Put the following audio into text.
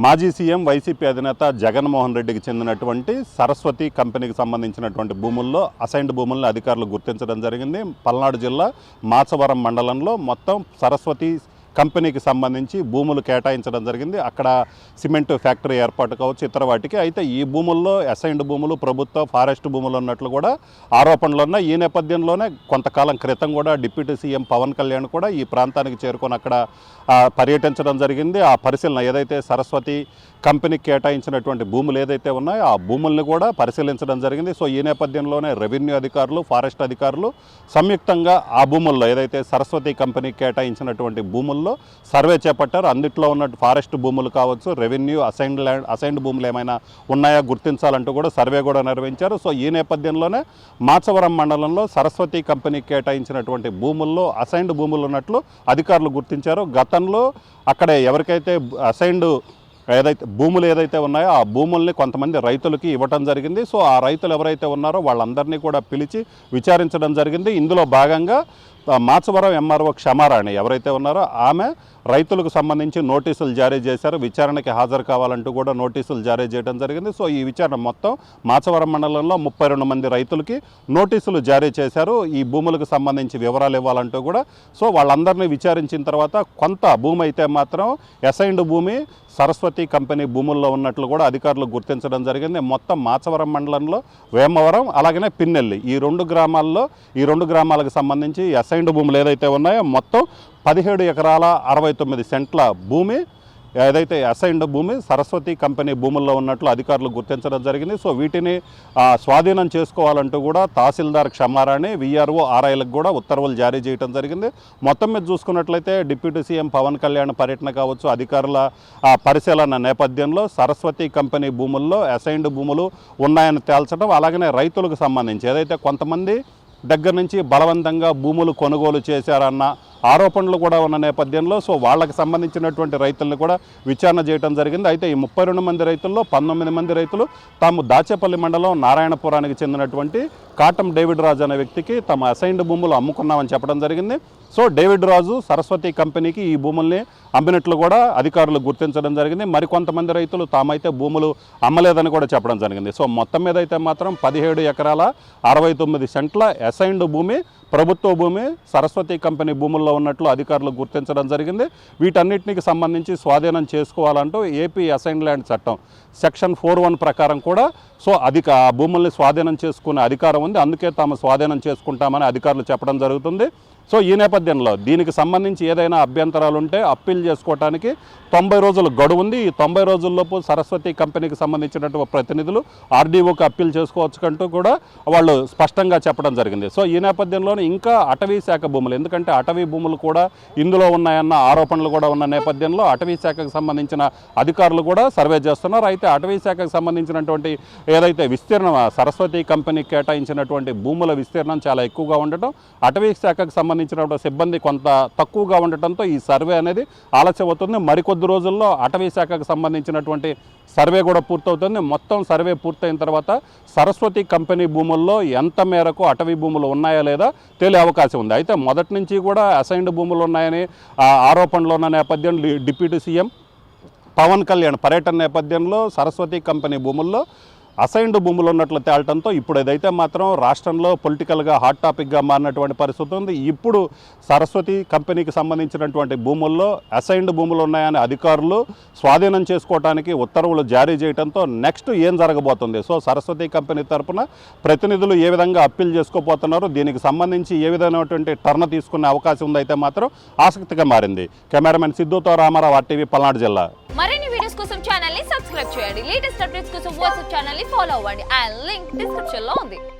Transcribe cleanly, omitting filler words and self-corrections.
మాజీ CM YCP అధినేత జగన్మోహన్ రెడ్డికి చెందినటువంటి సరస్వతి కంపెనీకి సంబంధించినటువంటి భూముల్లో అసైన్డ్ భూములను అధికారులు గుర్తించడం జరిగింది. పల్నాడు జిల్లా మాచవరం మండలంలో మొత్తం సరస్వతి కంపెనీకి సంబంధించి భూములు కేటాయించడం జరిగింది. అక్కడ సిమెంట్ ఫ్యాక్టరీ ఏర్పాటు కావచ్చు, ఇతర వాటికి. అయితే ఈ భూముల్లో అసైన్డ్ భూములు, ప్రభుత్వ ఫారెస్ట్ భూములు ఉన్నట్లు కూడా ఆరోపణలు ఉన్నాయి. ఈ నేపథ్యంలోనే కొంతకాలం క్రితం కూడా డిప్యూటీ సీఎం పవన్ కళ్యాణ్ కూడా ఈ ప్రాంతానికి చేరుకొని అక్కడ పర్యటించడం జరిగింది. ఆ పరిశీలన ఏదైతే సరస్వతి కంపెనీకి కేటాయించినటువంటి భూములు ఏదైతే ఉన్నాయో ఆ భూముల్ని కూడా పరిశీలించడం జరిగింది. సో ఈ నేపథ్యంలోనే రెవెన్యూ అధికారులు, ఫారెస్ట్ అధికారులు సంయుక్తంగా ఆ భూముల్లో ఏదైతే సరస్వతి కంపెనీకి కేటాయించినటువంటి భూముల్లో సర్వే చేపట్టారు. అందుట్లో ఉన్న ఫారెస్ట్ భూములు కావచ్చు, రెవెన్యూ అసైన్డ్ భూములు ఏమైనా ఉన్నాయా గుర్తించాలంటూ కూడా సర్వే కూడా నిర్వహించారు. సో ఈ నేపథ్యంలోనే మాచవరం మండలంలో సరస్వతి కంపెనీకి కేటాయించినటువంటి భూముల్లో అసైన్డ్ భూములు ఉన్నట్లు అధికారులు గుర్తించారు. గతంలో అక్కడ ఎవరికైతే అసైన్డ్ భూములు ఏదైతే ఉన్నాయో ఆ భూముల్ని కొంతమంది రైతులకి ఇవ్వటం జరిగింది. సో ఆ రైతులు ఎవరైతే ఉన్నారో వాళ్ళందరినీ కూడా పిలిచి విచారించడం జరిగింది. ఇందులో భాగంగా మాచవరం ఎంఆర్ఓ క్షమారాణి ఎవరైతే ఉన్నారో ఆమె రైతులకు సంబంధించి నోటీసులు జారీ చేశారు. విచారణకి హాజరు కావాలంటూ కూడా నోటీసులు జారీ చేయడం జరిగింది. సో ఈ విచారణ మొత్తం మాచవరం మండలంలో 32 మంది రైతులకి నోటీసులు జారీ చేశారు. ఈ భూములకు సంబంధించి వివరాలు ఇవ్వాలంటూ కూడా. సో వాళ్ళందరినీ విచారించిన తర్వాత కొంత భూమి అయితే మాత్రం అసైన్డ్ భూమి సరస్వతి కంపెనీ భూముల్లో ఉన్నట్లు కూడా అధికారులు గుర్తించడం జరిగింది. మొత్తం మాచవరం మండలంలో వేమవరం అలాగనే పిన్నెల్లి ఈ రెండు గ్రామాలకు సంబంధించి అసైన్డ్ భూములు ఏదైతే ఉన్నాయో మొత్తం 17 ఎకరాల 69 సెంట్ల భూమి ఏదైతే అసైన్డ్ భూమి సరస్వతి కంపెనీ భూముల్లో ఉన్నట్లు అధికారులు గుర్తించడం జరిగింది. సో వీటిని స్వాధీనం చేసుకోవాలంటూ కూడా తహసీల్దార్ క్షమారాణి, విఆర్ఓ, ఆర్ఐలకు కూడా ఉత్తర్వులు జారీ చేయడం జరిగింది. మొత్తం మీద చూసుకున్నట్లయితే డిప్యూటీ సీఎం పవన్ కళ్యాణ్ పర్యటన కావచ్చు, అధికారుల పరిశీలన నేపథ్యంలో సరస్వతి కంపెనీ భూముల్లో అసైన్డ్ భూములు ఉన్నాయని తేల్చడం, అలాగనే రైతులకు సంబంధించి ఏదైతే కొంతమంది దగ్గర నుంచి బలవంతంగా భూములు కొనుగోలు చేశారన్న ఆరోపణలు కూడా ఉన్న నేపథ్యంలో సో వాళ్ళకి సంబంధించినటువంటి రైతులను కూడా విచారణ చేయడం జరిగింది. అయితే ఈ 32 మంది రైతుల్లో 19 మంది రైతులు తాము దాచేపల్లి మండలం నారాయణపురానికి చెందినటువంటి కాటం డేవిడ్ రాజు అనే వ్యక్తికి తమ అసైన్డ్ భూములు అమ్ముకున్నామని చెప్పడం జరిగింది. సో డేవిడ్ రాజు సరస్వతి కంపెనీకి ఈ భూముల్ని అమ్మినట్లు కూడా అధికారులు గుర్తించడం జరిగింది. మరికొంతమంది రైతులు తామైతే భూములు అమ్మలేదని కూడా చెప్పడం జరిగింది. సో మొత్తం మీద అయితే మాత్రం 17 ఎకరాల 69 సెంట్ల అసైన్డ్ భూమి, ప్రభుత్వ భూమి సరస్వతి కంపెనీ భూముల్లో ఉన్నట్లు అధికారులు గుర్తించడం జరిగింది. వీటన్నిటికి సంబంధించి స్వాధీనం చేసుకోవాలంటూ ఏపీ అసైన్డ్ ల్యాండ్ చట్టం సెక్షన్ 4(1) ప్రకారం కూడా సో ఆ భూముల్ని స్వాధీనం చేసుకునే అధికారం ఉంది. అందుకే తాము స్వాధీనం చేసుకుంటామని అధికారులు చెప్పడం జరుగుతుంది. సో ఈ నేపథ్యంలో దీనికి సంబంధించి ఏదైనా అభ్యంతరాలు ఉంటే అప్పీల్ చేసుకోవడానికి 90 రోజుల గడువు ఉంది. ఈ 90 రోజుల్లోపు సరస్వతి కంపెనీకి సంబంధించినటువంటి ప్రతినిధులు ఆర్డీఓకి అప్పీల్ చేసుకోవచ్చుకంటూ కూడా వాళ్ళు స్పష్టంగా చెప్పడం జరిగింది. సో ఈ నేపథ్యంలోనే ఇంకా అటవీ శాఖ భూములు, ఎందుకంటే అటవీ భూములు కూడా ఇందులో ఉన్నాయన్న ఆరోపణలు కూడా ఉన్న నేపథ్యంలో అటవీ శాఖకు సంబంధించిన అధికారులు కూడా సర్వే చేస్తున్నారు. అయితే అటవీ శాఖకు సంబంధించినటువంటి ఏదైతే విస్తీర్ణం సరస్వతి కంపెనీకి కేటాయించినటువంటి భూముల విస్తీర్ణం చాలా ఎక్కువగా ఉండటం, అటవీ శాఖకు సంబంధించినటువంటి సిబ్బంది కొంత తక్కువగా ఉండటంతో ఈ సర్వే అనేది ఆలస్యం అవుతుంది. మరికొద్ది రోజుల్లో అటవీ శాఖకు సంబంధించినటువంటి సర్వే కూడా పూర్తవుతుంది. మొత్తం సర్వే పూర్తయిన తర్వాత సరస్వతి కంపెనీ భూముల్లో ఎంత మేరకు అటవీ భూములు ఉన్నాయా లేదా తేలే అవకాశం ఉంది. అయితే మొదటి నుంచి కూడా అసైన్డ్ భూములు ఉన్నాయని ఆరోపణలు ఉన్న నేపథ్యంలో డిప్యూటీ సీఎం పవన్ కళ్యాణ్ పర్యటన నేపథ్యంలో సరస్వతి కంపెనీ భూముల్లో అసైన్డ్ భూములు ఉన్నట్లు తేలటంతో ఇప్పుడు ఏదైతే మాత్రం రాష్ట్రంలో పొలిటికల్గా హాట్ టాపిక్గా మారినటువంటి పరిస్థితి ఉంది. ఇప్పుడు సరస్వతి కంపెనీకి సంబంధించినటువంటి భూముల్లో అసైన్డ్ భూములు ఉన్నాయని అధికారులు స్వాధీనం చేసుకోవడానికి ఉత్తర్వులు జారీ చేయడంతో నెక్స్ట్ ఏం జరగబోతుంది, సో సరస్వతి కంపెనీ తరఫున ప్రతినిధులు ఏ విధంగా అప్పీల్ చేసుకోబోతున్నారు, దీనికి సంబంధించి ఏ విధమైనటువంటి టర్న్ తీసుకునే అవకాశం ఉందైతే మాత్రం ఆసక్తిగా మారింది. కెమెరామెన్ సిద్ధుతో రామారావు, RTV, పల్నాడు జిల్లా. మరిన్ని వీడియోస్ కోసం ఛానల్ ని సబ్స్క్రైబ్ చేయండి. లేటెస్ట్ అప్డేట్స్ కోసం వాట్సాప్ ఛానల్ ని ఫాలో అవ్వండి. ఆ లింక్ డిస్క్రిప్షన్ లో ఉంది.